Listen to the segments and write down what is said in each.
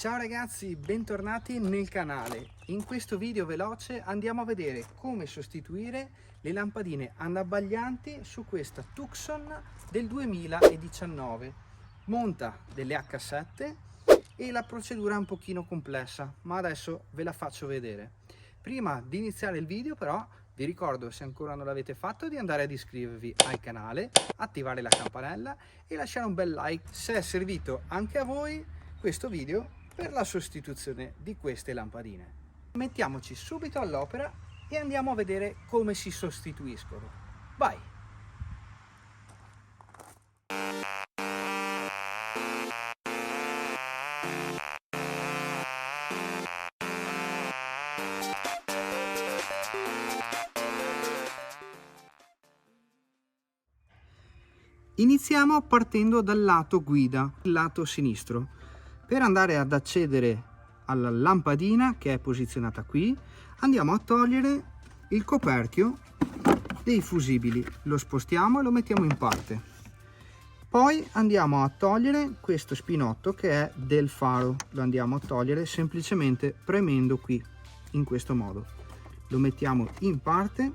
Ciao ragazzi, bentornati nel canale. In questo video veloce andiamo a vedere come sostituire le lampadine anabbaglianti su questa Tucson del 2019. Monta delle H7 e la procedura è un pochino complessa, ma adesso ve la faccio vedere. Prima di iniziare il video però vi ricordo, se ancora non l'avete fatto, di andare ad iscrivervi al canale, attivare la campanella e lasciare un bel like se è servito anche a voi questo video per la sostituzione di queste lampadine. Mettiamoci subito all'opera e andiamo a vedere come si sostituiscono. Vai! Iniziamo partendo dal lato guida, il lato sinistro. Per andare ad accedere alla lampadina che è posizionata qui, andiamo a togliere il coperchio dei fusibili, lo spostiamo e lo mettiamo in parte. Poi andiamo a togliere questo spinotto che è del faro, lo andiamo a togliere semplicemente premendo qui, in questo modo. Lo mettiamo in parte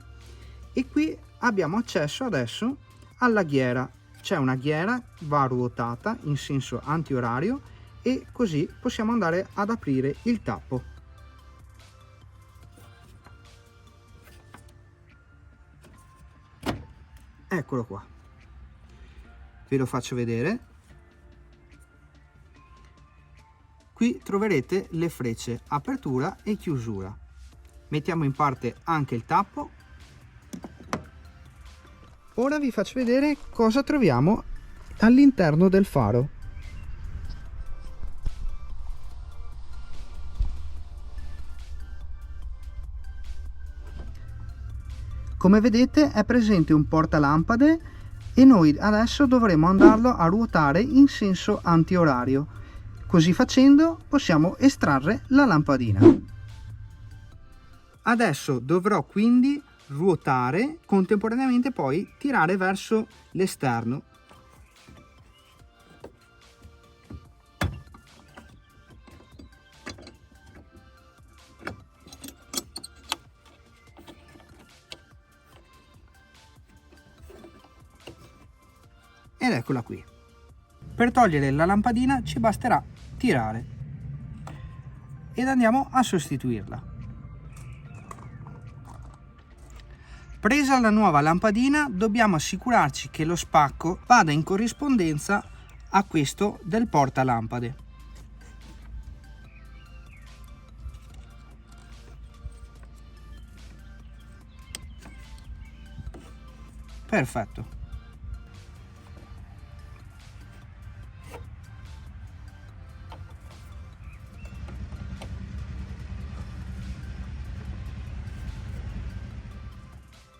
e qui abbiamo accesso adesso alla ghiera. C'è una ghiera, va ruotata in senso antiorario e così possiamo andare ad aprire il tappo. Eccolo qua, ve lo faccio vedere. Qui troverete le frecce apertura e chiusura. Mettiamo in parte anche il tappo. Ora vi faccio vedere cosa troviamo all'interno del faro. Come vedete è presente un portalampade e noi adesso dovremo andarlo a ruotare in senso antiorario. Così facendo possiamo estrarre la lampadina. Adesso dovrò quindi ruotare, contemporaneamente poi tirare verso l'esterno. Ed eccola qui. Per togliere la lampadina ci basterà tirare ed andiamo a sostituirla. Presa la nuova lampadina dobbiamo assicurarci che lo spacco vada in corrispondenza a questo del portalampade. Perfetto.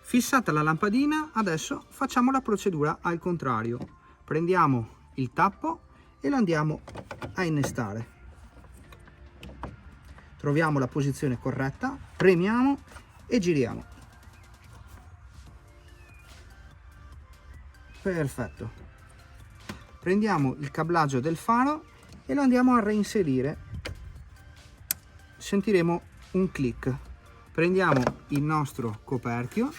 Fissata la lampadina, adesso facciamo la procedura al contrario. Prendiamo il tappo e lo andiamo a innestare. Troviamo la posizione corretta, premiamo e giriamo. Perfetto. Prendiamo il cablaggio del faro e lo andiamo a reinserire. Sentiremo un click. Prendiamo il nostro coperchio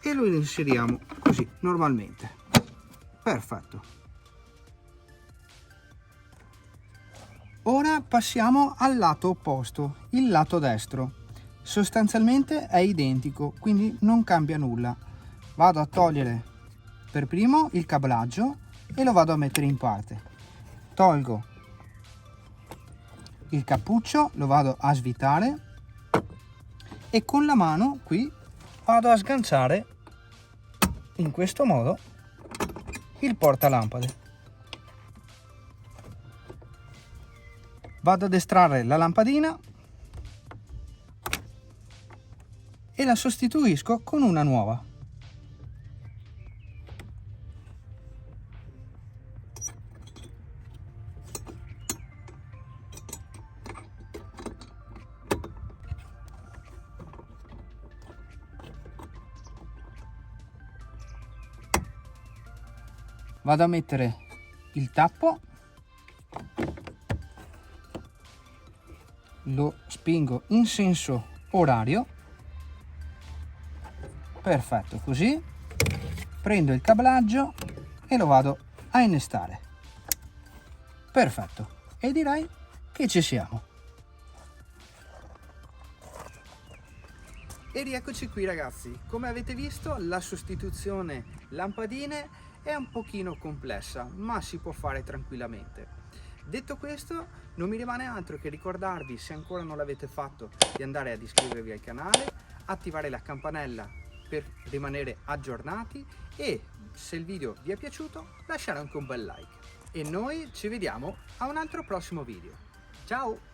e lo inseriamo così normalmente. Perfetto. Ora passiamo al lato opposto, il lato destro. Sostanzialmente è identico, quindi non cambia nulla. Vado a togliere per primo il cablaggio e lo vado a mettere in parte. Tolgo il cappuccio, lo vado a svitare e con la mano qui vado a sganciare in questo modo il portalampade. Vado ad estrarre la lampadina e la sostituisco con una nuova. Vado a mettere il tappo lo spingo in senso orario, perfetto, così prendo il cablaggio e lo vado a innestare, perfetto, e direi che ci siamo. E rieccoci qui ragazzi, come avete visto la sostituzione lampadine è un pochino complessa, ma si può fare tranquillamente. Detto questo, non mi rimane altro che ricordarvi, se ancora non l'avete fatto, di andare ad iscrivervi al canale, attivare la campanella per rimanere aggiornati e, se il video vi è piaciuto, lasciare anche un bel like. E noi ci vediamo a un altro prossimo video. Ciao!